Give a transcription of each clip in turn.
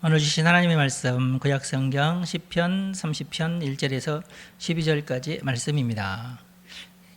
오늘 주신 하나님의 말씀 구약성경 시편 30편 1절에서 12절까지 말씀입니다.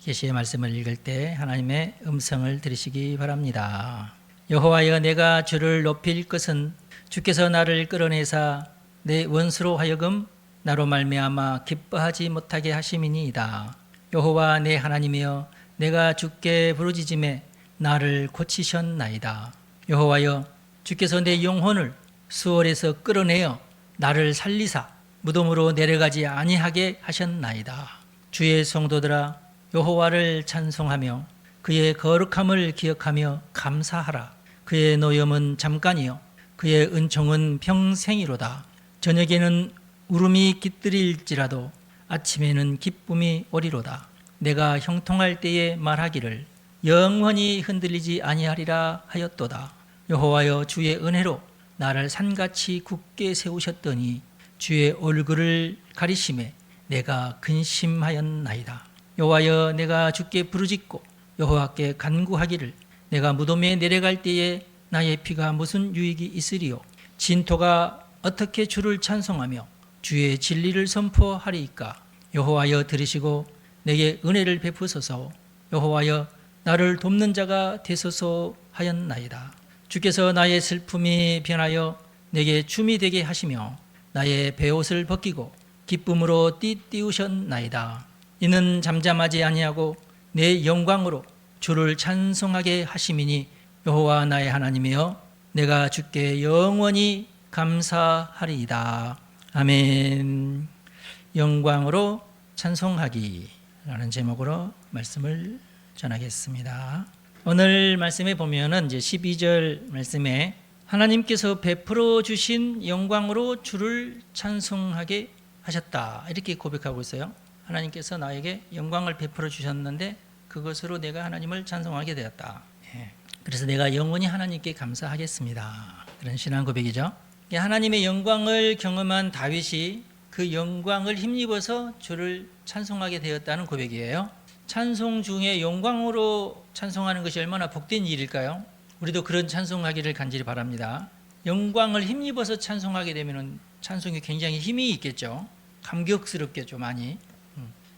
계시의 말씀을 읽을 때 하나님의 음성을 들으시기 바랍니다. 여호와여, 내가 주를 높일 것은 주께서 나를 끌어내사 내 원수로 하여금 나로 말미암아 기뻐하지 못하게 하심이니이다. 여호와 내 하나님이여, 내가 주께 부르짖음에 나를 고치셨나이다. 여호와여, 주께서 내 영혼을 수월에서 끌어내어 나를 살리사 무덤으로 내려가지 아니하게 하셨나이다. 주의 성도들아, 여호와를 찬송하며 그의 거룩함을 기억하며 감사하라. 그의 노염은 잠깐이요 그의 은총은 평생이로다. 저녁에는 울음이 깃들일지라도 아침에는 기쁨이 오리로다. 내가 형통할 때에 말하기를 영원히 흔들리지 아니하리라 하였도다. 여호와여, 주의 은혜로 나를 산같이 굳게 세우셨더니 주의 얼굴을 가리심에 내가 근심하였나이다. 여호와여, 내가 주께 부르짖고 여호와께 간구하기를 내가 무덤에 내려갈 때에 나의 피가 무슨 유익이 있으리요? 진토가 어떻게 주를 찬송하며 주의 진리를 선포하리이까? 여호와여, 들으시고 내게 은혜를 베푸소서. 여호와여, 나를 돕는 자가 되소서 하였나이다. 주께서 나의 슬픔이 변하여 내게 춤이 되게 하시며 나의 베옷을 벗기고 기쁨으로 띠띠우셨나이다. 이는 잠잠하지 아니하고 내 영광으로 주를 찬송하게 하심이니 여호와 나의 하나님이여, 내가 주께 영원히 감사하리이다. 아멘. 영광으로 찬송하기 라는 제목으로 말씀을 전하겠습니다. 오늘 말씀에 보면은 이제 12절 말씀에 하나님께서 베풀어 주신 영광으로 주를 찬송하게 하셨다, 이렇게 고백하고 있어요. 하나님께서 나에게 영광을 베풀어 주셨는데 그것으로 내가 하나님을 찬송하게 되었다. 그래서 내가 영원히 하나님께 감사하겠습니다. 그런 신앙 고백이죠. 하나님의 영광을 경험한 다윗이 그 영광을 힘입어서 주를 찬송하게 되었다는 고백이에요. 찬송 중에 영광으로 찬송하는 것이 얼마나 복된 일일까요? 우리도 그런 찬송하기를 간절히 바랍니다. 영광을 힘입어서 찬송하게 되면 찬송이 굉장히 힘이 있겠죠. 감격스럽겠죠, 많이.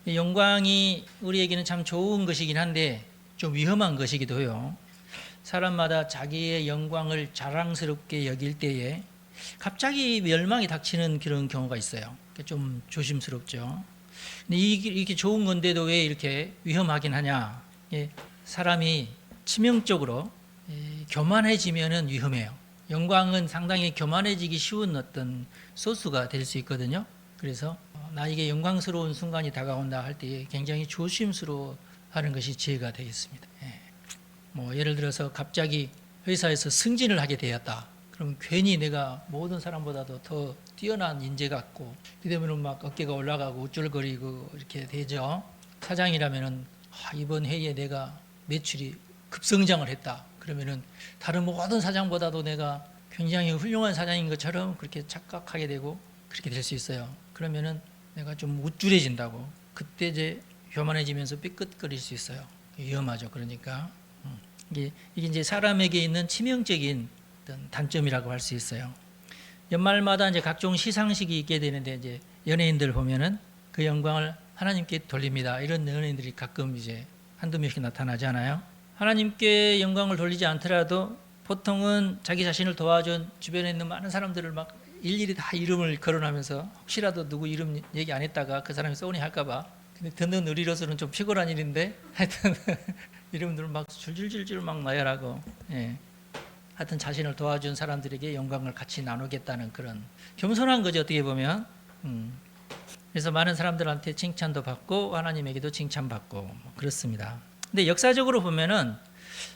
영광이 우리에게는 참 좋은 것이긴 한데 좀 위험한 것이기도 해요. 사람마다 자기의 영광을 자랑스럽게 여길 때에 갑자기 멸망이 닥치는 그런 경우가 있어요. 좀 조심스럽죠. 근데 이게 좋은 건데도 왜 이렇게 위험하긴 하냐? 사람이 치명적으로 교만해지면은 위험해요. 영광은 상당히 교만해지기 쉬운 어떤 소스가 될 수 있거든요. 그래서 나에게 영광스러운 순간이 다가온다 할 때 굉장히 조심스러워 하는 것이 지혜가 되겠습니다. 예를 들어서 갑자기 회사에서 승진을 하게 되었다. 그럼 괜히 내가 모든 사람보다도 더 뛰어난 인재 같고 그러면 막 어깨가 올라가고 우쭐거리고 이렇게 되죠. 사장이라면은 이번 해에 내가 매출이 급성장을 했다. 그러면은 다른 모든 사장보다도 내가 굉장히 훌륭한 사장인 것처럼 그렇게 착각하게 되고 그렇게 될 수 있어요. 그러면은 내가 좀 우쭐해진다고 그때 이제 교만해지면서 삐끗거릴 수 있어요. 위험하죠. 그러니까 이게 이제 사람에게 있는 치명적인 어떤 단점이라고 할 수 있어요. 연말마다 이제 각종 시상식이 있게 되는데 이제 연예인들 보면은 그 영광을 하나님께 돌립니다. 이런 연예인들이 가끔 이제 한두 명씩 나타나잖아요. 하나님께 영광을 돌리지 않더라도 보통은 자기 자신을 도와준 주변에 있는 많은 사람들을 막 일일이 다 이름을 거론하면서 혹시라도 누구 이름 얘기 안 했다가 그 사람이 쏘니 할까봐. 근데 듣는 우리로서는 좀 피곤한 일인데 하여튼 이름들을 막 줄줄줄줄 막 나열하고, 하여튼 자신을 도와준 사람들에게 영광을 같이 나누겠다는 그런 겸손한 거죠, 어떻게 보면. 그래서 많은 사람들한테 칭찬도 받고 하나님에게도 칭찬받고 그렇습니다. 근데 역사적으로 보면은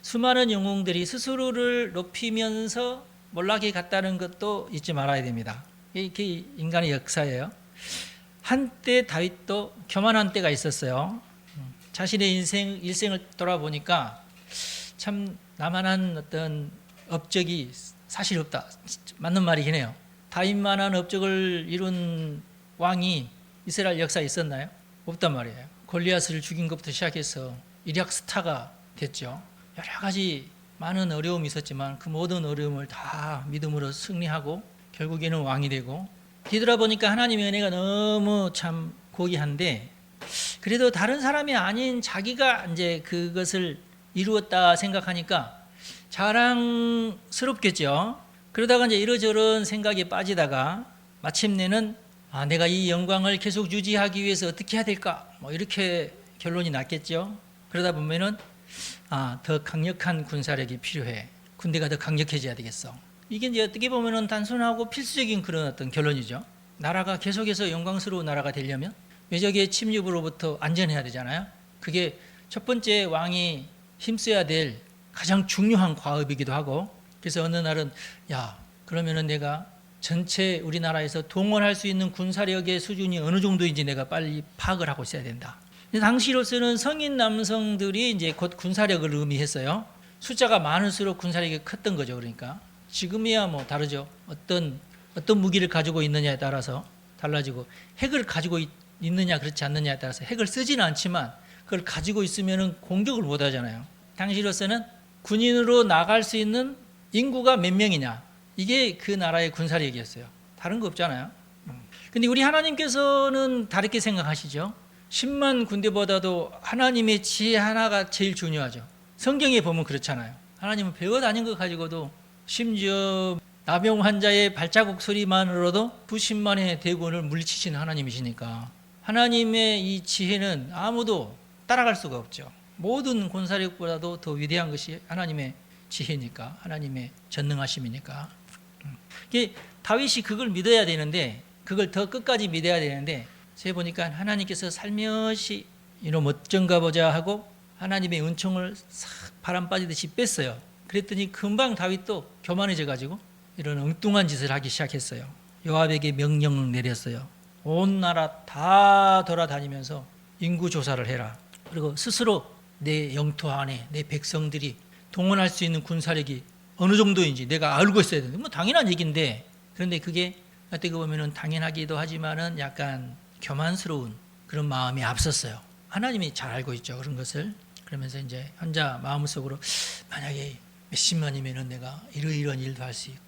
수많은 영웅들이 스스로를 높이면서 몰락해 갔다는 것도 잊지 말아야 됩니다. 이게 인간의 역사예요. 한때 다윗도 교만한 때가 있었어요. 자신의 일생을 돌아보니까 참 나만한 어떤 업적이 사실 없다. 맞는 말이긴 해요. 다윗만한 업적을 이룬 왕이 이스라엘 역사에 있었나요? 없단 말이에요. 골리앗을 죽인 것부터 시작해서 일약 스타가 됐죠. 여러 가지 많은 어려움이 있었지만 그 모든 어려움을 다 믿음으로 승리하고 결국에는 왕이 되고, 뒤돌아보니까 하나님의 은혜가 너무 참 고귀한데, 그래도 다른 사람이 아닌 자기가 이제 그것을 이루었다 생각하니까 자랑스럽겠죠. 그러다가 이제 이러저런 생각에 빠지다가 마침내는 내가 이 영광을 계속 유지하기 위해서 어떻게 해야 될까? 뭐 이렇게 결론이 났겠죠. 그러다 보면은 더 강력한 군사력이 필요해. 군대가 더 강력해져야 되겠어. 이게 이제 어떻게 보면은 단순하고 필수적인 그런 어떤 결론이죠. 나라가 계속해서 영광스러운 나라가 되려면 외적의 침입으로부터 안전해야 되잖아요. 그게 첫 번째 왕이 힘써야 될 가장 중요한 과업이기도 하고, 그래서 어느 날은 그러면은 내가 전체 우리나라에서 동원할 수 있는 군사력의 수준이 어느 정도인지 내가 빨리 파악을 하고 있어야 된다. 당시로서는 성인 남성들이 이제 곧 군사력을 의미했어요. 숫자가 많을수록 군사력이 컸던 거죠. 그러니까 지금이야 뭐 다르죠. 어떤 무기를 가지고 있느냐에 따라서 달라지고, 핵을 가지고 있느냐 그렇지 않느냐에 따라서 핵을 쓰지는 않지만 그걸 가지고 있으면은 공격을 못 하잖아요. 당시로서는 군인으로 나갈 수 있는 인구가 몇 명이냐, 이게 그 나라의 군사력이었어요. 다른 거 없잖아요. 근데 우리 하나님께서는 다르게 생각하시죠. 10만 군대보다도 하나님의 지혜 하나가 제일 중요하죠. 성경에 보면 그렇잖아요. 하나님은 배워 다닌 것 가지고도 심지어 나병 환자의 발자국 소리만으로도 90만의 대군을 물리치시는 하나님이시니까 하나님의 이 지혜는 아무도 따라갈 수가 없죠. 모든 군사력보다도 더 위대한 것이 하나님의 지혜니까, 하나님의 전능하심이니까. 다윗이 그걸 믿어야 되는데, 그걸 더 끝까지 믿어야 되는데, 제가 보니까 하나님께서 살며시 이놈 어쩐가 보자 하고 하나님의 은총을 싹 바람 빠지듯이 뺐어요. 그랬더니 금방 다윗도 교만해져 가지고 이런 엉뚱한 짓을 하기 시작했어요. 요압에게 명령을 내렸어요. 온 나라 다 돌아다니면서 인구 조사를 해라. 그리고 스스로 내 영토 안에 내 백성들이 동원할 수 있는 군사력이 어느 정도인지 내가 알고 있어야 되는데, 뭐 당연한 얘기인데, 그런데 그게 어떻게 보면은 당연하기도 하지만은 약간 교만스러운 그런 마음이 앞섰어요. 하나님이 잘 알고 있죠, 그런 것을. 그러면서 이제 혼자 마음속으로 만약에 몇십만이면은 내가 이런 일도 할 수 있고,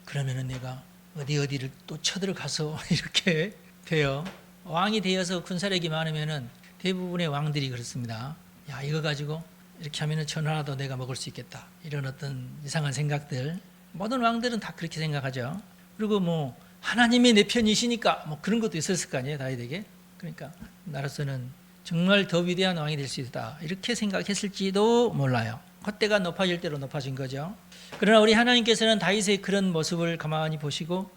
그러면은 내가 어디를 또 쳐들어가서 이렇게 돼요. 왕이 되어서 군사력이 많으면은 대부분의 왕들이 그렇습니다. 이거 가지고 이렇게 하면은 전하라도 내가 먹을 수 있겠다, 이런 어떤 이상한 생각들. 모든 왕들은 다 그렇게 생각하죠. 그리고 뭐 하나님이 내 편이시니까 뭐 그런 것도 있었을 거 아니에요, 다윗에게. 그러니까 나로서는 정말 더 위대한 왕이 될 수 있다, 이렇게 생각했을지도 몰라요. 콧대가 높아질 대로 높아진 거죠. 그러나 우리 하나님께서는 다윗의 그런 모습을 가만히 보시고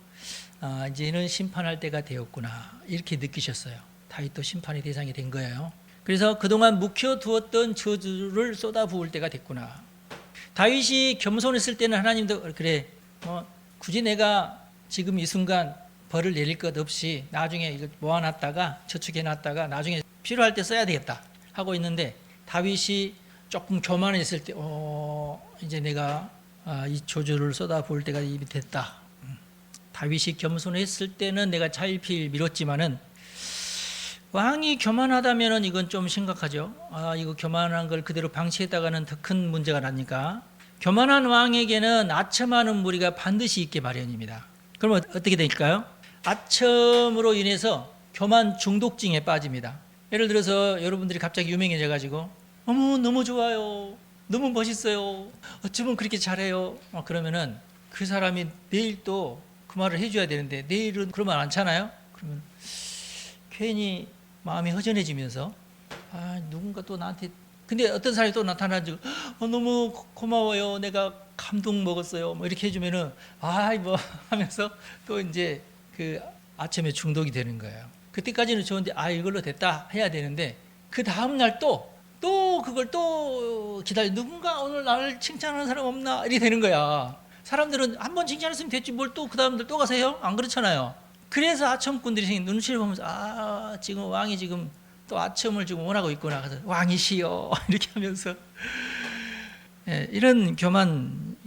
이제는 심판할 때가 되었구나, 이렇게 느끼셨어요. 다윗도 심판의 대상이 된 거예요. 그래서 그동안 묵혀두었던 저주를 쏟아부을 때가 됐구나. 다윗이 겸손했을 때는 하나님도 그래, 굳이 내가 지금 이 순간 벌을 내릴 것 없이 나중에 이거 모아놨다가 저축해놨다가 나중에 필요할 때 써야 되겠다 하고 있는데, 다윗이 조금 교만했을 때 이제 내가 이 저주를 쏟아부을 때가 입이 됐다. 다윗이 겸손했을 때는 내가 차일피일 미뤘지만은, 왕이 교만하다면은 이건 좀 심각하죠. 이거 교만한 걸 그대로 방치했다가는 더 큰 문제가 나니까. 교만한 왕에게는 아첨하는 무리가 반드시 있게 마련입니다. 그러면 어떻게 될까요? 아첨으로 인해서 교만 중독증에 빠집니다. 예를 들어서 여러분들이 갑자기 유명해져 가지고 어머 너무 좋아요, 너무 멋있어요, 어쩌면 그렇게 잘해요, 그러면은 그 사람이 내일 또 그 말을 해줘야 되는데 내일은 그러면 않잖아요. 그러면 괜히 마음이 허전해지면서 누군가 또 나한테, 근데 어떤 사람이 또 나타나가지고 너무 고마워요, 내가 감동 먹었어요, 뭐 이렇게 해주면은 뭐 하면서 또 이제 그 아첨에 중독이 되는 거예요. 그때까지는 좋은데 이걸로 됐다 해야 되는데, 그 다음 날 또 그걸 또 기다려, 누군가 오늘 나를 칭찬하는 사람 없나, 이렇게 되는 거야. 사람들은 한 번 칭찬했으면 됐지 뭘 또 그 다음날 또 가서 해요? 안 그렇잖아요. 그래서 아첨꾼들이 생긴 눈치를 보면서 지금 왕이 지금 또 아첨을 지금 원하고 있구나. 그래서 왕이시여 이렇게 하면서 이런 교만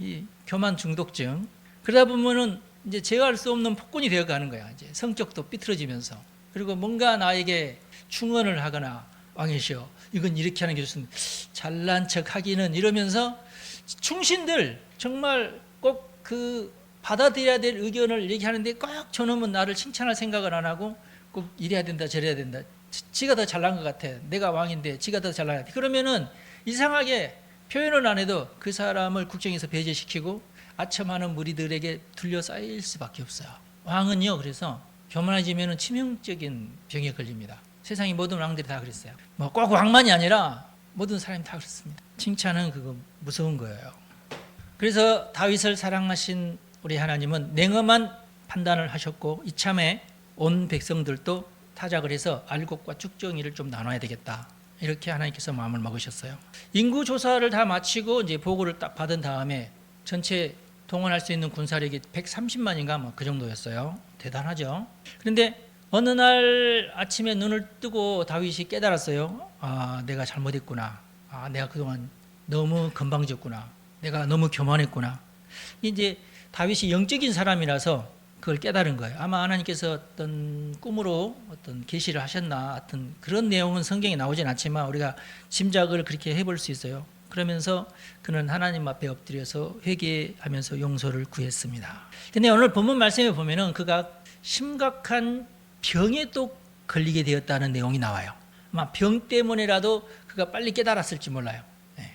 중독증. 그러다 보면은 이제 제어할 수 없는 폭군이 되어가는 거야. 이제 성격도 삐뚤어지면서, 그리고 뭔가 나에게 충언을 하거나 왕이시여 이건 이렇게 하는 게 좋습니다, 잘난 척 하기는, 이러면서 충신들 정말 꼭 그 받아들여야 될 의견을 얘기하는데 꼭 저놈은 나를 칭찬할 생각을 안 하고 꼭 이래야 된다 저래야 된다. 지가 더 잘난 것 같아. 내가 왕인데 지가 더 잘난 것 같아. 그러면은 이상하게 표현을 안 해도 그 사람을 국정에서 배제시키고 아첨하는 무리들에게 둘러싸일 수밖에 없어요. 왕은요, 그래서 교만해지면 치명적인 병에 걸립니다. 세상의 모든 왕들이 다 그랬어요. 뭐 꼭 왕만이 아니라 모든 사람이 다 그렇습니다. 칭찬은 그거 무서운 거예요. 그래서 다윗을 사랑하신 우리 하나님은 냉엄한 판단을 하셨고 이참에 온 백성들도 타작을 해서 알곡과 쭉정이를 좀 나눠야 되겠다. 이렇게 하나님께서 마음을 먹으셨어요. 인구 조사를 다 마치고 이제 보고를 딱 받은 다음에 전체 동원할 수 있는 군사력이 130만인가 뭐 그 정도였어요. 대단하죠. 그런데 어느 날 아침에 눈을 뜨고 다윗이 깨달았어요. 아, 내가 잘못했구나. 아, 내가 그동안 너무 건방졌구나. 내가 너무 교만했구나. 이제 다윗이 영적인 사람이라서 그걸 깨달은 거예요. 아마 하나님께서 어떤 꿈으로 어떤 계시를 하셨나, 어떤 그런 내용은 성경에 나오진 않지만 우리가 짐작을 그렇게 해볼 수 있어요. 그러면서 그는 하나님 앞에 엎드려서 회개하면서 용서를 구했습니다. 근데 오늘 본문 말씀에 보면은 그가 심각한 병에 또 걸리게 되었다는 내용이 나와요. 아마 병 때문에라도 그가 빨리 깨달았을지 몰라요. 네.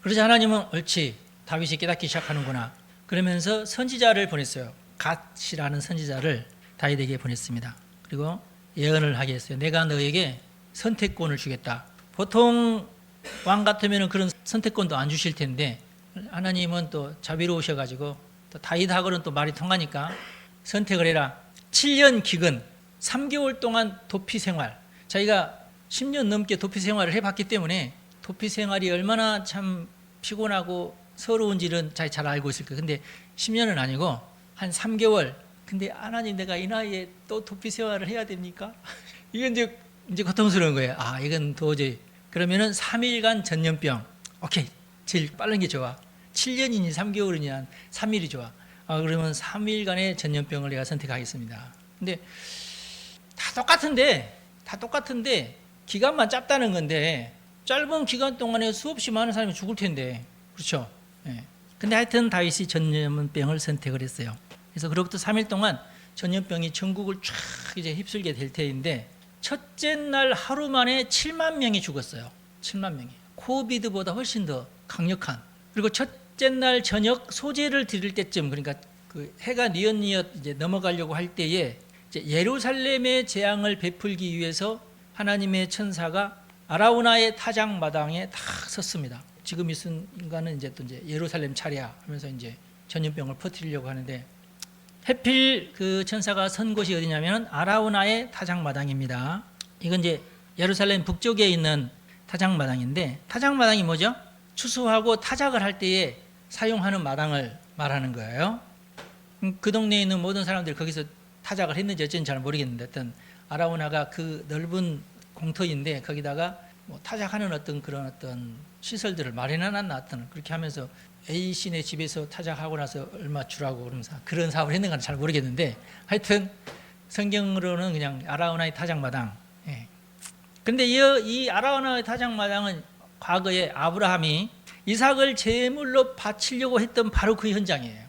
그러자 하나님은 옳지, 다윗이 깨닫기 시작하는구나. 그러면서 선지자를 보냈어요. 갓이라는 선지자를 다윗에게 보냈습니다. 그리고 예언을 하게 했어요. 내가 너에게 선택권을 주겠다. 보통 왕 같으면 그런 선택권도 안 주실 텐데 하나님은 또 자비로우셔가지고 또 다윗하고는 또 말이 통하니까 선택을 해라. 7년 기근 3개월 동안 도피 생활. 자기가 10년 넘게 도피 생활을 해봤기 때문에 도피 생활이 얼마나 참 피곤하고 서러운지는 잘 알고 있을 거예요. 근데 10년은 아니고 한 3개월. 근데 하나님 내가 이 나이에 또 도피 생활을 해야 됩니까? 이건 이제 고통스러운 거예요. 아, 이건 도저히. 그러면은 3일간 전염병. 오케이. 제일 빠른 게 좋아. 7년이니 3개월이니 한 3일이 좋아. 아, 그러면 3일간의 전염병을 내가 선택하겠습니다. 근데 다 똑같은데 기간만 짧다는 건데 짧은 기간 동안에 수없이 많은 사람이 죽을 텐데. 그렇죠? 예. 근데 하여튼 다윗이 전염병을 선택을 했어요. 그래서 그로부터 3일 동안 전염병이 전국을 쫙 이제 휩쓸게 될 테인데 첫째 날 하루 만에 7만 명이 죽었어요. 7만 명이. 코비드보다 훨씬 더 강력한. 그리고 첫째 날 저녁 소제를 드릴 때쯤, 그러니까 그 해가 뉘엿뉘엿 이제 넘어가려고 할 때에 이제 예루살렘의 재앙을 베풀기 위해서 하나님의 천사가 아라우나의 타작 마당에 다 섰습니다. 지금 이 순간은 이제 또 이제 예루살렘 차례야 하면서 이제 전염병을 퍼뜨리려고 하는데 해필 그 천사가 선 곳이 어디냐면 아라우나의 타작 마당입니다. 이건 이제 예루살렘 북쪽에 있는 타작 마당인데 타작 마당이 뭐죠? 추수하고 타작을 할 때에 사용하는 마당을 말하는 거예요. 그 동네에 있는 모든 사람들이 거기서 타작을 했는지 어쩐지 잘 모르겠는데 하여튼 아라우나가 그 넓은 공터인데 거기다가 뭐 타작하는 어떤 그런 어떤 시설들을 마련해놨나 하여튼 그렇게 하면서 A씨네 집에서 타작하고 나서 얼마 주라고 그러면서 그런 사업을 했는가는 잘 모르겠는데 하여튼 성경으로는 그냥 아라우나의 타작마당. 예. 근데 이 아라우나의 타작마당은 과거에 아브라함이 이삭을 제물로 바치려고 했던 바로 그 현장이에요.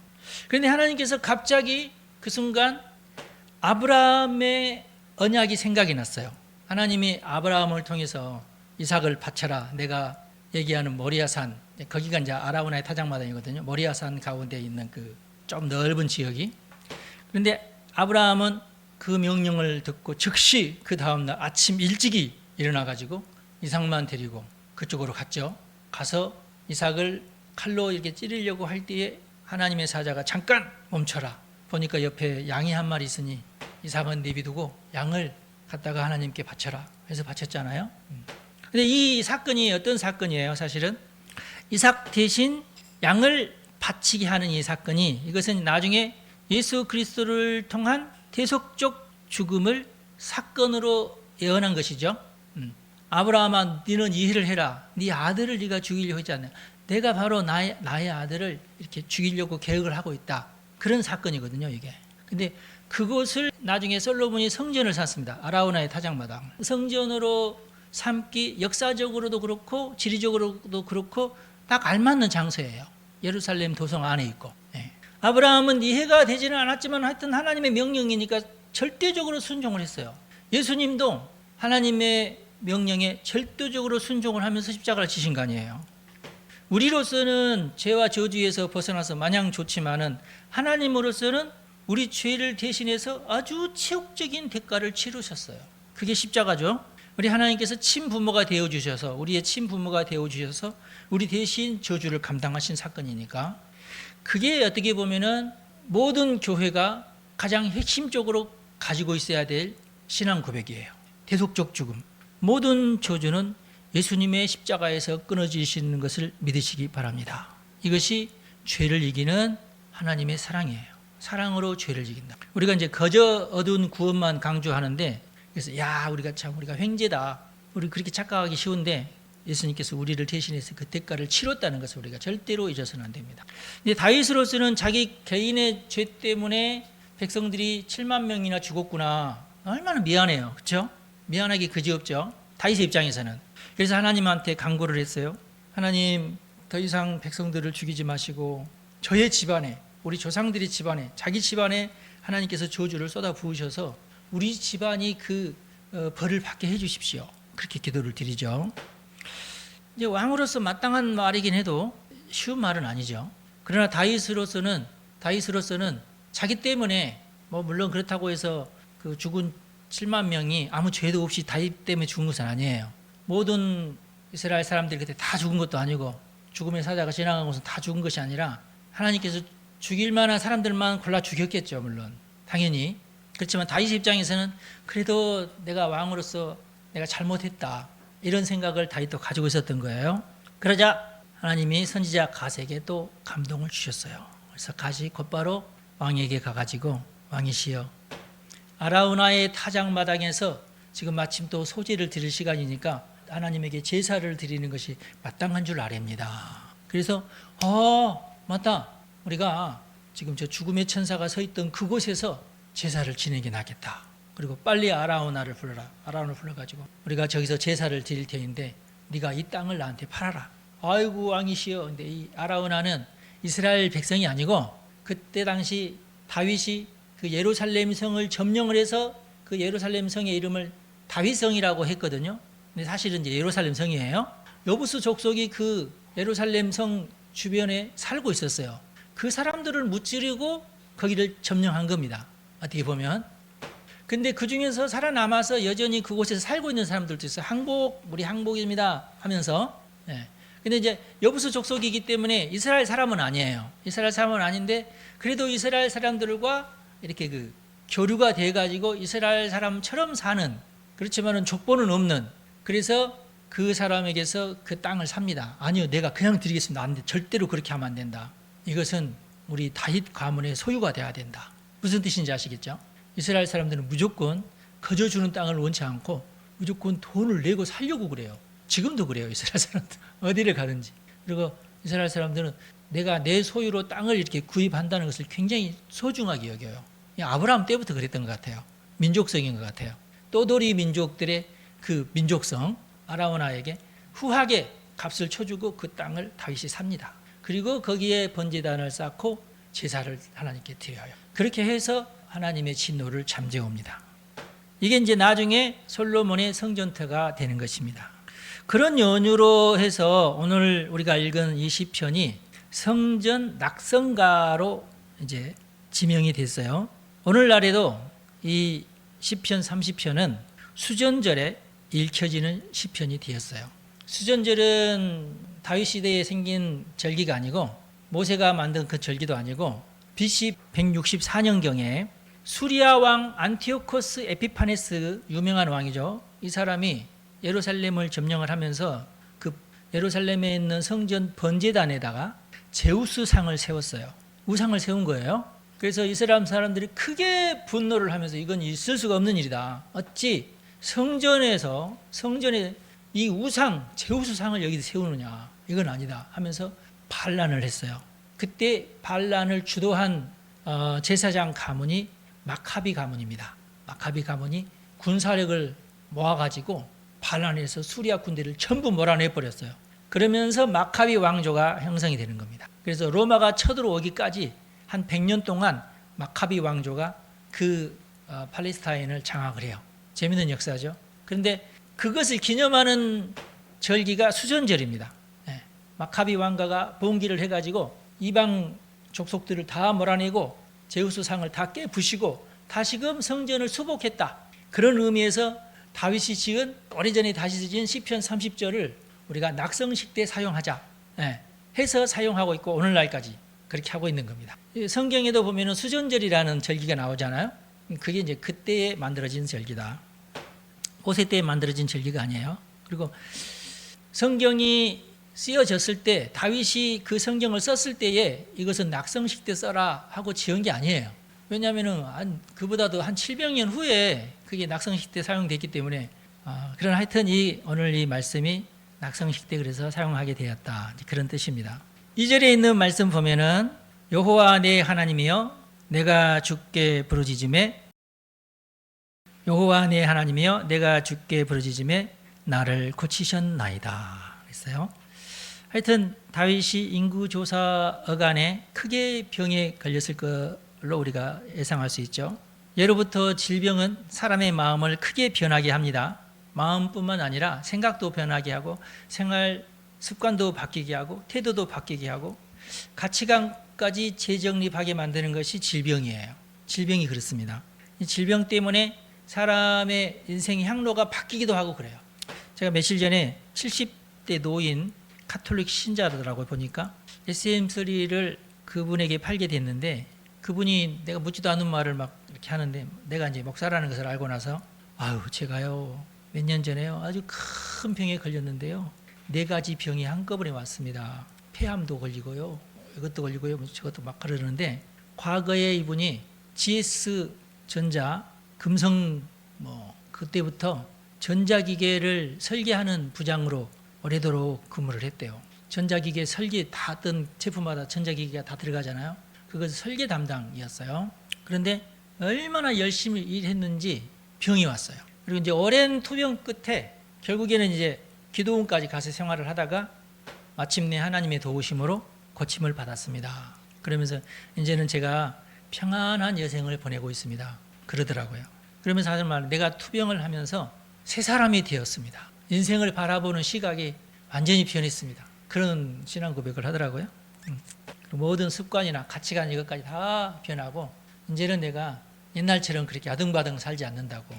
그런데 하나님께서 갑자기 그 순간 아브라함의 언약이 생각이 났어요. 하나님이 아브라함을 통해서 이삭을 바쳐라. 내가 얘기하는 모리아산, 거기가 이제 아라우나의 타작마당이거든요. 모리아산 가운데 있는 그 좀 넓은 지역이. 그런데 아브라함은 그 명령을 듣고 즉시 그 다음날 아침 일찍이 일어나가지고 이삭만 데리고 그쪽으로 갔죠. 가서 이삭을 칼로 이렇게 찌르려고 할 때에 하나님의 사자가 잠깐 멈춰라. 보니까 옆에 양이 한 마리 있으니 이삭은 내비두고 양을 갖다가 하나님께 바쳐라. 그래서 바쳤잖아요. 근데 이 사건이 어떤 사건이에요? 사실은 이삭 대신 양을 바치게 하는 이 사건이 이것은 나중에 예수 그리스도를 통한 대속적 죽음을 사건으로 예언한 것이죠. 아브라함아, 너는 이해를 해라. 네 아들을 네가 죽이려고 했지 않냐. 내가 바로 나의 아들을 이렇게 죽이려고 계획을 하고 있다. 그런 사건이거든요, 이게. 근데 그것을 나중에 솔로몬이 성전을 샀습니다. 아라우나의 타작마당. 성전으로 삼기 역사적으로도 그렇고 지리적으로도 그렇고 딱 알맞는 장소예요. 예루살렘 도성 안에 있고. 예. 아브라함은 이해가 되지는 않았지만 하여튼 하나님의 명령이니까 절대적으로 순종을 했어요. 예수님도 하나님의 명령에 절대적으로 순종을 하면서 십자가를 지신 거 아니에요. 우리로서는 죄와 저주에서 벗어나서 마냥 좋지만은 하나님으로서는 우리 죄를 대신해서 아주 치욕적인 대가를 치르셨어요. 그게 십자가죠. 우리 하나님께서 친부모가 되어주셔서, 우리의 친부모가 되어주셔서 우리 대신 저주를 감당하신 사건이니까, 그게 어떻게 보면은 모든 교회가 가장 핵심적으로 가지고 있어야 될 신앙 고백이에요. 대속적 죽음. 모든 저주는 예수님의 십자가에서 끊어지시는 것을 믿으시기 바랍니다. 이것이 죄를 이기는 하나님의 사랑이에요. 사랑으로 죄를 이긴다. 우리가 이제 거저 얻은 구원만 강조하는데, 그래서 우리가 횡재다. 우리 그렇게 착각하기 쉬운데 예수님께서 우리를 대신해서 그 대가를 치렀다는 것을 우리가 절대로 잊어서는 안 됩니다. 근데 다윗으로서는 자기 개인의 죄 때문에 백성들이 7만 명이나 죽었구나. 얼마나 미안해요. 그렇죠? 미안하기 그지없죠. 다윗의 입장에서는. 그래서 하나님한테 간구를 했어요. 하나님, 더 이상 백성들을 죽이지 마시고 저의 집안에, 우리 조상들의 집안에, 자기 집안에 하나님께서 저주를 쏟아 부으셔서 우리 집안이 그 벌을 받게 해 주십시오. 그렇게 기도를 드리죠. 이제 왕으로서 마땅한 말이긴 해도 쉬운 말은 아니죠. 그러나 다윗으로서는 자기 때문에, 물론 그렇다고 해서 그 죽은 7만 명이 아무 죄도 없이 다윗 때문에 죽은 것은 아니에요. 모든 이스라엘 사람들이 그때 다 죽은 것도 아니고, 죽음의 사자가 지나간 것은 다 죽은 것이 아니라 하나님께서 죽일 만한 사람들만 골라 죽였겠죠. 물론 당연히. 그렇지만 다윗의 입장에서는 그래도 내가 왕으로서 내가 잘못했다, 이런 생각을 다윗도 가지고 있었던 거예요. 그러자 하나님이 선지자 갓에게 또 감동을 주셨어요. 그래서 갓이 곧바로 왕에게 가가지고, 왕이시여, 아라우나의 타작마당에서 지금 마침 또 소제를 드릴 시간이니까 하나님에게 제사를 드리는 것이 마땅한 줄 아랍니다. 그래서 맞다, 우리가 지금 저 죽음의 천사가 서 있던 그곳에서 제사를 지내는 게 낫겠다. 그리고 빨리 아라우나를 불러라. 아라우나를 불러가지고 우리가 저기서 제사를 드릴 테니데 네가 이 땅을 나한테 팔아라. 아이고 왕이시여. 근데 이 아라우나는 이스라엘 백성이 아니고, 그때 당시 다윗이 그 예루살렘 성을 점령을 해서 그 예루살렘 성의 이름을 다윗성이라고 했거든요. 근데 사실은 이제 예루살렘 성이에요. 여부수 족속이 그 예루살렘 성 주변에 살고 있었어요. 그 사람들을 무찌르고 거기를 점령한 겁니다. 어떻게 보면. 근데 그 중에서 살아남아서 여전히 그곳에서 살고 있는 사람들도 있어요. 우리 항복입니다 하면서. 근데 이제 여부수 족속이기 때문에 이스라엘 사람은 아니에요. 이스라엘 사람은 아닌데, 그래도 이스라엘 사람들과 이렇게 그 교류가 돼가지고 이스라엘 사람처럼 사는, 그렇지만은 족보는 없는, 그래서 그 사람에게서 그 땅을 삽니다. 아니요, 내가 그냥 드리겠습니다. 안 돼. 절대로 그렇게 하면 안 된다. 이것은 우리 다윗 가문의 소유가 돼야 된다. 무슨 뜻인지 아시겠죠? 이스라엘 사람들은 무조건 거저 주는 땅을 원치 않고 무조건 돈을 내고 살려고 그래요. 지금도 그래요. 이스라엘 사람들 어디를 가든지. 그리고 이스라엘 사람들은 내가 내 소유로 땅을 이렇게 구입한다는 것을 굉장히 소중하게 여겨요. 아브라함 때부터 그랬던 것 같아요. 민족성인 것 같아요. 또돌이 민족들의 그 민족성, 아라우나에게 후하게 값을 쳐주고 그 땅을 다윗이 삽니다. 그리고 거기에 번제단을 쌓고 제사를 하나님께 드려요. 그렇게 해서 하나님의 진노를 잠재웁니다. 이게 이제 나중에 솔로몬의 성전터가 되는 것입니다. 그런 연유로 해서 오늘 우리가 읽은 이 시편이 성전 낙성가로 이제 지명이 됐어요. 오늘날에도 이 시편 30편은 수전절에 읽혀지는 시편이 되었어요. 수전절은 다윗 시대에 생긴 절기가 아니고, 모세가 만든 그 절기도 아니고, BC 164년경에 수리아 왕 안티오코스 에피파네스, 유명한 왕이죠. 이 사람이 예루살렘을 점령을 하면서 그 예루살렘에 있는 성전 번제단에다가 제우스 상을 세웠어요. 우상을 세운 거예요. 그래서 이스라엘 사람들이 크게 분노를 하면서 이건 있을 수가 없는 일이다. 어찌 성전에 이 우상, 제우스 상을 여기 세우느냐. 이건 아니다 하면서 반란을 했어요. 그때 반란을 주도한 제사장 가문이 마카비 가문입니다. 마카비 가문이 군사력을 모아가지고 반란해서 수리아 군대를 전부 몰아내버렸어요. 그러면서 마카비 왕조가 형성이 되는 겁니다. 그래서 로마가 쳐들어오기까지 한 100년 동안 마카비 왕조가 그 팔레스타인을 장악을 해요. 재미있는 역사죠. 그런데 그것을 기념하는 절기가 수전절입니다. 예. 마카비 왕가가 봉기를 해가지고 이방 족속들을 다 몰아내고 제우스 상을 다 깨부시고 다시금 성전을 수복했다. 그런 의미에서 다윗이 지은 오래전에 다시 지은 시편 30절을 우리가 낙성식 때 사용하자 해서 사용하고 있고 오늘날까지 그렇게 하고 있는 겁니다. 성경에도 보면은 수전절이라는 절기가 나오잖아요. 그게 이제 그때에 만들어진 절기다. 오세 때에 만들어진 절기가 아니에요. 그리고 성경이 쓰여졌을 때 다윗이 그 성경을 썼을 때에 이것은 낙성식 때 써라 하고 지은 게 아니에요. 왜냐하면은 그보다도 한 700년 후에 그게 낙성식 때 사용됐기 때문에 그런 하여튼 오늘 이 말씀이 낙성식 때 그래서 사용하게 되었다. 그런 뜻입니다. 2절에 있는 말씀 보면은 여호와 내 하나님이여 내가 주께 부르짖음에 여호와 내 하나님이여 내가 주께 부르짖음에 나를 고치셨나이다 그랬어요. 하여튼 다윗이 인구조사 어간에 크게 병에 걸렸을 걸로 우리가 예상할 수 있죠. 예로부터 질병은 사람의 마음을 크게 변하게 합니다. 마음뿐만 아니라 생각도 변하게 하고 생활 습관도 바뀌게 하고 태도도 바뀌게 하고 가치관까지 재정립하게 만드는 것이 질병이에요. 질병이 그렇습니다. 이 질병 때문에 사람의 인생의 향로가 바뀌기도 하고 그래요. 제가 며칠 전에 70대 노인 카톨릭 신자더라고요. 보니까 SM3를 그분에게 팔게 됐는데 그분이 내가 묻지도 않은 말을 막 이렇게 하는데 내가 이제 목사라는 것을 알고 나서 제가요 몇 년 전에요 아주 큰 병에 걸렸는데요 4가지 병이 한꺼번에 왔습니다. 폐암도 걸리고요 이것도 걸리고요 저것도 막 그러는데 과거에 이분이 GS전자 금성 그때부터 전자기계를 설계하는 부장으로 오래도록 근무를 했대요. 전자기계 설계 다 어떤 제품마다 전자기계가 다 들어가잖아요. 그것을 설계 담당이었어요. 그런데 얼마나 열심히 일했는지 병이 왔어요. 그리고 이제 오랜 투병 끝에 결국에는 이제 기도원까지 가서 생활을 하다가 마침내 하나님의 도우심으로 고침을 받았습니다. 그러면서 이제는 제가 평안한 여생을 보내고 있습니다. 그러더라고요. 그러면서 하는 말, 내가 투병을 하면서 새 사람이 되었습니다. 인생을 바라보는 시각이 완전히 변했습니다. 그런 신앙 고백을 하더라고요. 모든 습관이나 가치관 이것까지 다 변하고 이제는 내가 옛날처럼 그렇게 아등바등 살지 않는다고.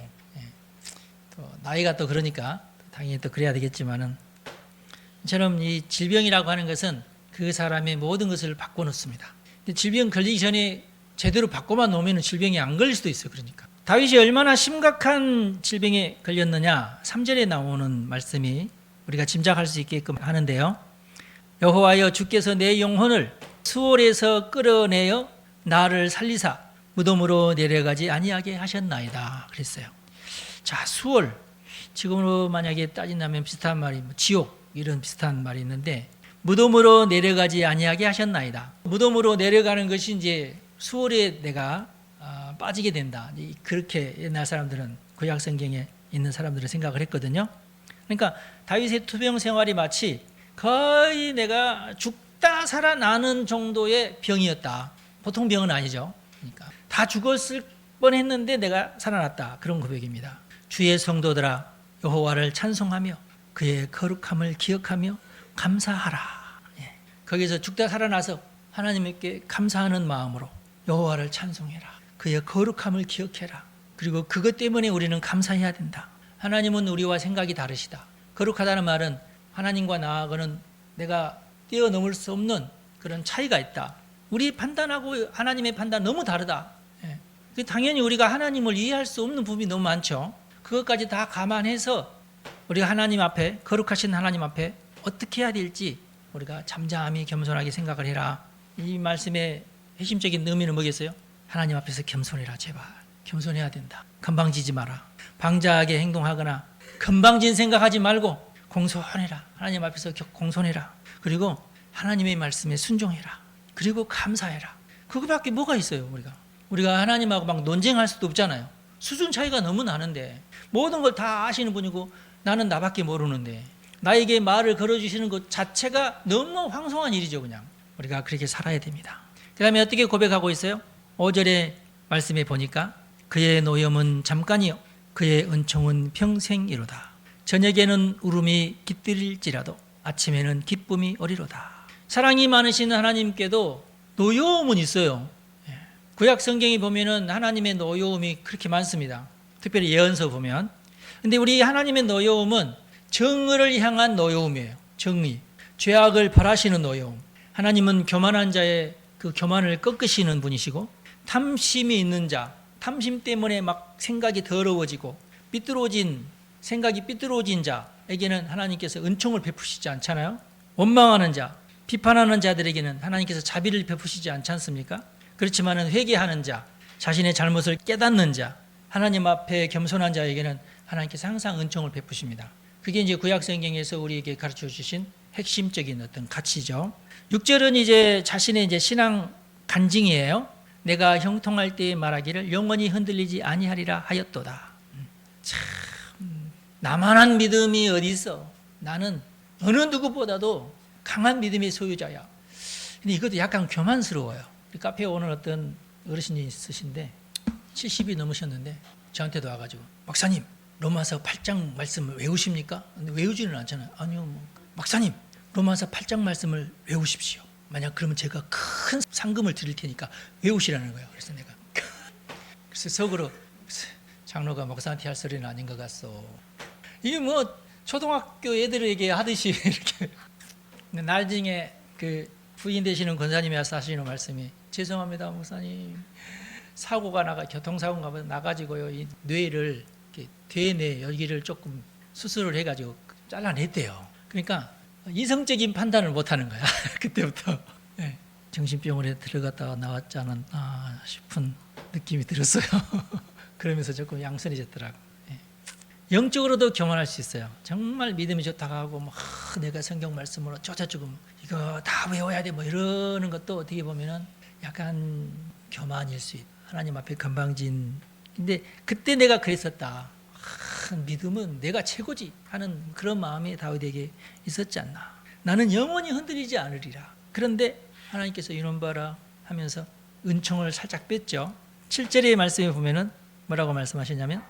또 나이가 또 그러니까 당연히 또 그래야 되겠지만은 저는 이 질병이라고 하는 것은 그 사람의 모든 것을 바꿔놓습니다. 질병 걸리기 전에 제대로 바꿔만 놓으면 질병이 안 걸릴 수도 있어요. 그러니까 다윗이 얼마나 심각한 질병에 걸렸느냐 3절에 나오는 말씀이 우리가 짐작할 수 있게끔 하는데요. 여호와여 주께서 내 영혼을 수월에서 끌어내어 나를 살리사 무덤으로 내려가지 아니하게 하셨나이다 그랬어요. 자, 수월 지금으로 만약에 따진다면 비슷한 말이 지옥 이런 비슷한 말이 있는데 무덤으로 내려가지 아니하게 하셨나이다. 무덤으로 내려가는 것이 이제 수월에 내가 빠지게 된다. 그렇게 옛날 사람들은 구약 성경에 있는 사람들은 생각을 했거든요. 그러니까 다윗의 투병 생활이 마치 거의 내가 죽다 살아나는 정도의 병이었다. 보통 병은 아니죠. 그러니까 다 죽었을 뻔했는데 내가 살아났다. 그런 고백입니다. 주의 성도들아 여호와를 찬송하며 그의 거룩함을 기억하며 감사하라. 거기서 죽다 살아나서 하나님께 감사하는 마음으로 여호와를 찬송해라. 그의 거룩함을 기억해라. 그리고 그것 때문에 우리는 감사해야 된다. 하나님은 우리와 생각이 다르시다. 거룩하다는 말은 하나님과 나하고는 내가 뛰어넘을 수 없는 그런 차이가 있다. 우리 판단하고 하나님의 판단 너무 다르다. 당연히 우리가 하나님을 이해할 수 없는 부분이 너무 많죠. 그것까지 다 감안해서 우리가 하나님 앞에 거룩하신 하나님 앞에 어떻게 해야 될지 우리가 잠잠히 겸손하게 생각을 해라. 이 말씀의 핵심적인 의미는 뭐겠어요? 하나님 앞에서 겸손해라. 제발 겸손해야 된다. 건방지지 마라. 방자하게 행동하거나 건방진 생각하지 말고 공손해라. 하나님 앞에서 공손해라. 그리고 하나님의 말씀에 순종해라. 그리고 감사해라. 그거밖에 뭐가 있어요? 우리가 하나님하고 막 논쟁할 수도 없잖아요. 수준 차이가 너무 나는데 모든 걸 다 아시는 분이고 나는 나밖에 모르는데 나에게 말을 걸어주시는 것 자체가 너무 황송한 일이죠. 그냥 우리가 그렇게 살아야 됩니다. 그 다음에 어떻게 고백하고 있어요? 5절의 말씀에 보니까 그의 노염은 잠깐이요 그의 은총은 평생이로다. 저녁에는 울음이 깃들일지라도 아침에는 기쁨이 오리로다. 사랑이 많으신 하나님께도 노여움은 있어요. 구약 성경에 보면은 하나님의 노여움이 그렇게 많습니다. 특별히 예언서 보면. 근데 우리 하나님의 노여움은 정의를 향한 노여움이에요. 정의. 죄악을 벌하시는 노여움. 하나님은 교만한 자의 그 교만을 꺾으시는 분이시고, 탐심이 있는 자, 탐심 때문에 막 생각이 더러워지고 생각이 삐뚤어진 자에게는 하나님께서 은총을 베푸시지 않잖아요. 원망하는 자, 비판하는 자들에게는 하나님께서 자비를 베푸시지 않지 않습니까? 그렇지만 회개하는 자, 자신의 잘못을 깨닫는 자, 하나님 앞에 겸손한 자에게는 하나님께서 항상 은총을 베푸십니다. 그게 이제 구약 성경에서 우리에게 가르쳐 주신 핵심적인 어떤 가치죠. 6절은 이제 자신의 이제 신앙 간증이에요. 내가 형통할 때에 말하기를 영원히 흔들리지 아니하리라 하였도다. 참 나만한 믿음이 어디 있어? 나는 어느 누구보다도 강한 믿음의 소유자야. 근데 이것도 약간 교만스러워요. 카페에 오는 어떤 어르신이 있으신데 70이 넘으셨는데 저한테도 와가지고 목사님 로마서 8장 말씀을 외우십니까? 근데 외우지는 않잖아요. 아니요, 목사님 로마서 8장 말씀을 외우십시오. 만약 그러면 제가 큰 상금을 드릴 테니까 외우시라는 거예요. 그래서 내가 그래서 속으로 장로가 목사한테 할 소리는 아닌 것 같소. 이게 뭐 초등학교 애들에게 하듯이 이렇게. 나중에 그 부인 되시는 권사님이 와서 하시는 말씀이 죄송합니다 목사님, 교통사고가 나가지고요 이 뇌를 대뇌 여기를 조금 수술을 해가지고 잘라냈대요. 그러니까 이성적인 판단을 못하는 거야. 그때부터 네. 정신병원에 들어갔다가 나왔지 않았나 싶은 느낌이 들었어요. 그러면서 조금 양선해졌더라고. 네. 영적으로도 교만할 수 있어요. 정말 믿음이 좋다고 하고 막 내가 성경 말씀으로 쪼쪼쪼금 이거 다 외워야 돼 뭐 이러는 것도 어떻게 보면은 약간 교만일 수 있다. 하나님 앞에 건방진. 근데 그때 내가 그랬었다. 믿음은 내가 최고지 하는 그런 마음이 다윗에게 있었지 않나. 나는 영원히 흔들리지 않으리라. 그런데 하나님께서 이놈 봐라 하면서 은총을 살짝 뺐죠. 7절의 말씀에 보면은 뭐라고 말씀하셨냐면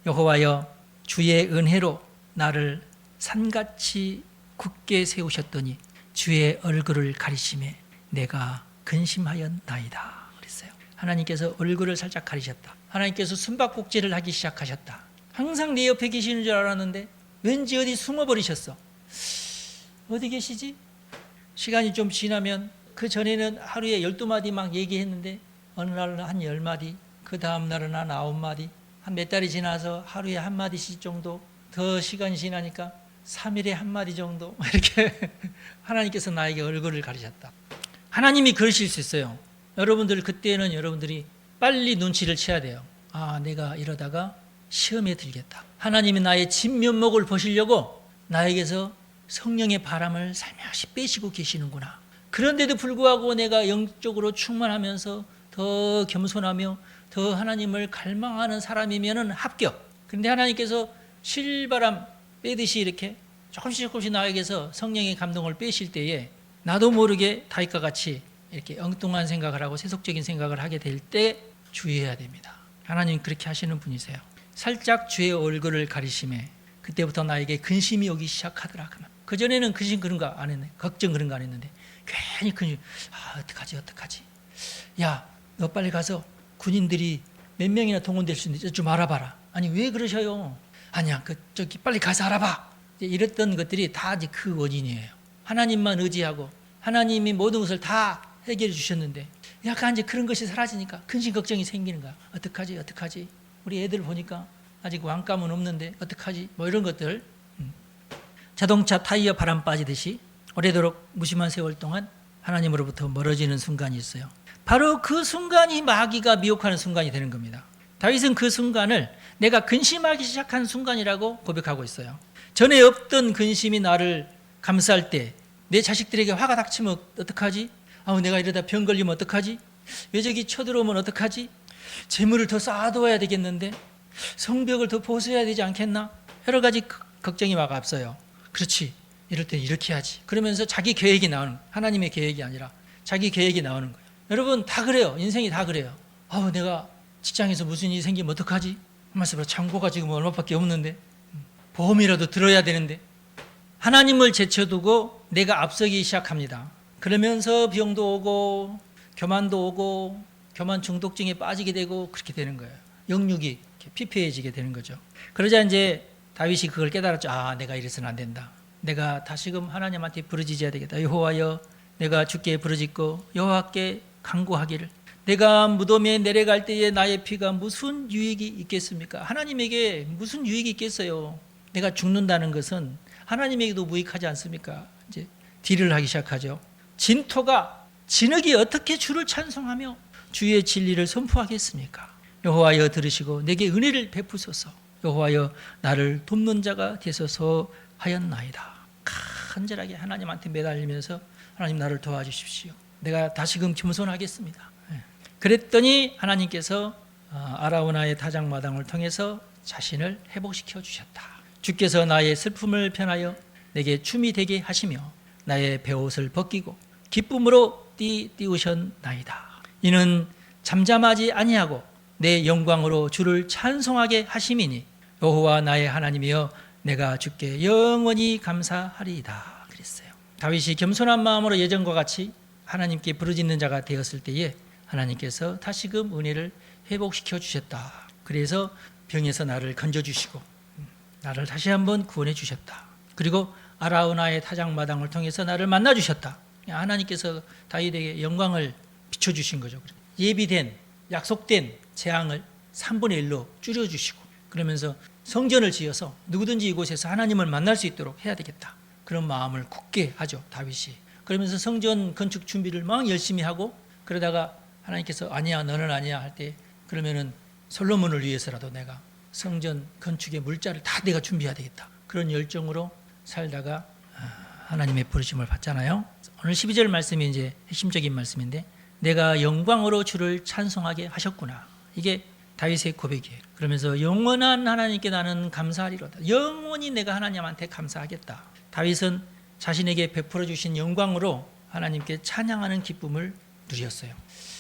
여호와여 주의 은혜로 나를 산같이 굳게 세우셨더니 주의 얼굴을 가리심에 내가 근심하였나이다 그랬어요. 하나님께서 얼굴을 살짝 가리셨다. 하나님께서 숨바꼭질을 하기 시작하셨다. 항상 내 옆에 계시는 줄 알았는데 왠지 어디 숨어버리셨어. 어디 계시지? 시간이 좀 지나면 그 전에는 하루에 12마디 막 얘기했는데 어느 날은 한 10마디, 그 다음 날은 한 9마디, 한 몇 달이 지나서 하루에 한 마디씩 정도, 더 시간이 지나니까 3일에 한 마디 정도 이렇게 하나님께서 나에게 얼굴을 가리셨다. 하나님이 그러실 수 있어요. 여러분들 그때는 여러분들이 빨리 눈치를 채야 돼요. 아, 내가 이러다가 시험에 들겠다. 하나님이 나의 진면목을 보시려고 나에게서 성령의 바람을 살며시 빼시고 계시는구나. 그런데도 불구하고 내가 영적으로 충만하면서 더 겸손하며 더 하나님을 갈망하는 사람이면은 합격. 그런데 하나님께서 실바람 빼듯이 이렇게 조금씩 나에게서 성령의 감동을 빼실 때에 나도 모르게 다윗과 같이 이렇게 엉뚱한 생각을 하고 세속적인 생각을 하게 될 때 주의해야 됩니다. 하나님 그렇게 하시는 분이세요. 살짝 주의 얼굴을 가리심에 그때부터 나에게 근심이 오기 시작하더라. 그전에는 근심 그런 거 안 했네. 걱정 그런 거 안 했는데 괜히 근심. 어떡하지. 야, 너 빨리 가서 군인들이 몇 명이나 동원될 수 있는지 좀 알아봐라. 아니 왜 그러셔요? 아니야, 저기 빨리 가서 알아봐. 이랬던 것들이 다 이제 그 원인이에요. 하나님만 의지하고 하나님이 모든 것을 다 해결해 주셨는데 약간 이제 그런 것이 사라지니까 근심 걱정이 생기는 거야. 어떡하지? 우리 애들 보니까 아직 왕감은 없는데 어떡하지? 뭐 이런 것들. 자동차 타이어 바람 빠지듯이 오래도록 무심한 세월 동안 하나님으로부터 멀어지는 순간이 있어요. 바로 그 순간이 마귀가 미혹하는 순간이 되는 겁니다. 다윗은 그 순간을 내가 근심하기 시작한 순간이라고 고백하고 있어요. 전에 없던 근심이 나를 감싸할 때 내 자식들에게 화가 닥치면 어떡하지? 내가 이러다 병 걸리면 어떡하지? 외적이 쳐들어오면 어떡하지? 재물을 더 쌓아둬야 되겠는데? 성벽을 더 보수해야 되지 않겠나? 여러 가지 걱정이 막 앞서요. 그렇지, 이럴 땐 이렇게 해야지. 그러면서 자기 계획이 나오는, 하나님의 계획이 아니라 자기 계획이 나오는 거예요. 여러분 다 그래요. 인생이 다 그래요. 내가 직장에서 무슨 일이 생기면 어떡하지? 말씀으로 창고가 지금 얼마밖에 없는데 보험이라도 들어야 되는데 하나님을 제쳐두고 내가 앞서기 시작합니다. 그러면서 병도 오고 교만도 오고 교만 중독증에 빠지게 되고 그렇게 되는 거예요. 영육이 피폐해지게 되는 거죠. 그러자 이제 다윗이 그걸 깨달았죠. 내가 이래서는 안 된다. 내가 다시금 하나님한테 부르짖어야 되겠다. 여호와여, 내가 주께 부르짖고 여호와께 간구하기를, 내가 무덤에 내려갈 때에 나의 피가 무슨 유익이 있겠습니까? 하나님에게 무슨 유익이 있겠어요? 내가 죽는다는 것은 하나님에게도 무익하지 않습니까? 이제 딜을 하기 시작하죠. 진토가 진흙이 어떻게 주를 찬송하며 주의 진리를 선포하겠습니까? 여호와여 들으시고 내게 은혜를 베푸소서. 여호와여 나를 돕는 자가 되소서 하였나이다. 간절하게 하나님한테 매달리면서 하나님 나를 도와주십시오. 내가 다시금 겸손하겠습니다. 그랬더니 하나님께서 아라우나의 타작마당을 통해서 자신을 회복시켜 주셨다. 주께서 나의 슬픔을 편하여 내게 춤이 되게 하시며 나의 베옷을 벗기고 기쁨으로 띄우셨나이다. 이는 잠잠하지 아니하고 내 영광으로 주를 찬송하게 하심이니 여호와 나의 하나님이여 내가 주께 영원히 감사하리이다. 그랬어요. 다윗이 겸손한 마음으로 예전과 같이 하나님께 부르짖는 자가 되었을 때에 하나님께서 다시금 은혜를 회복시켜 주셨다. 그래서 병에서 나를 건져주시고 나를 다시 한번 구원해 주셨다. 그리고 아라우나의 타작마당을 통해서 나를 만나 주셨다. 하나님께서 다윗에게 영광을 비춰주신 거죠. 예비된 약속된 재앙을 3분의 1로 줄여주시고 그러면서 성전을 지어서 누구든지 이곳에서 하나님을 만날 수 있도록 해야 되겠다. 그런 마음을 굳게 하죠, 다윗이. 그러면서 성전 건축 준비를 막 열심히 하고 그러다가 하나님께서 아니야 너는 아니야 할 때 그러면은 솔로몬을 위해서라도 내가 성전 건축의 물자를 다 내가 준비해야 되겠다. 그런 열정으로 살다가 하나님의 부르심을 받잖아요. 오늘 12절 말씀이 이제 핵심적인 말씀인데 내가 영광으로 주를 찬송하게 하셨구나. 이게 다윗의 고백이에요. 그러면서 영원한 하나님께 나는 감사하리로다. 영원히 내가 하나님한테 감사하겠다. 다윗은 자신에게 베풀어 주신 영광으로 하나님께 찬양하는 기쁨을 누렸어요.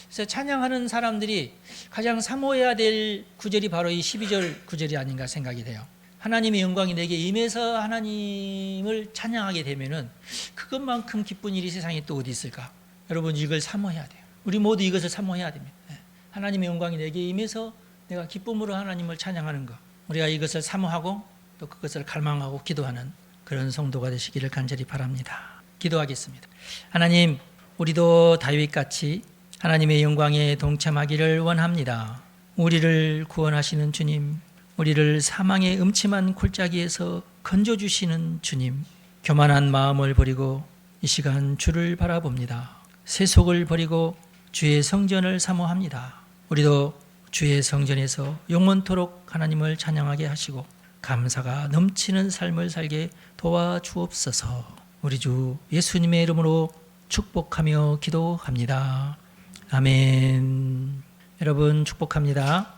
그래서 찬양하는 사람들이 가장 사모해야 될 구절이 바로 이 12절 구절이 아닌가 생각이 돼요. 하나님의 영광이 내게 임해서 하나님을 찬양하게 되면은 그것만큼 기쁜 일이 세상에 또 어디 있을까? 여러분 이걸 사모해야 돼요. 우리 모두 이것을 사모해야 됩니다. 하나님의 영광이 내게 임해서 내가 기쁨으로 하나님을 찬양하는 것, 우리가 이것을 사모하고 또 그것을 갈망하고 기도하는 그런 성도가 되시기를 간절히 바랍니다. 기도하겠습니다. 하나님, 우리도 다윗같이 하나님의 영광에 동참하기를 원합니다. 우리를 구원하시는 주님, 우리를 사망의 음침한 골짜기에서 건져주시는 주님, 교만한 마음을 버리고 이 시간 주를 바라봅니다. 세속을 버리고 주의 성전을 사모합니다. 우리도 주의 성전에서 영원토록 하나님을 찬양하게 하시고 감사가 넘치는 삶을 살게 도와주옵소서. 우리 주 예수님의 이름으로 축복하며 기도합니다. 아멘. 여러분 축복합니다.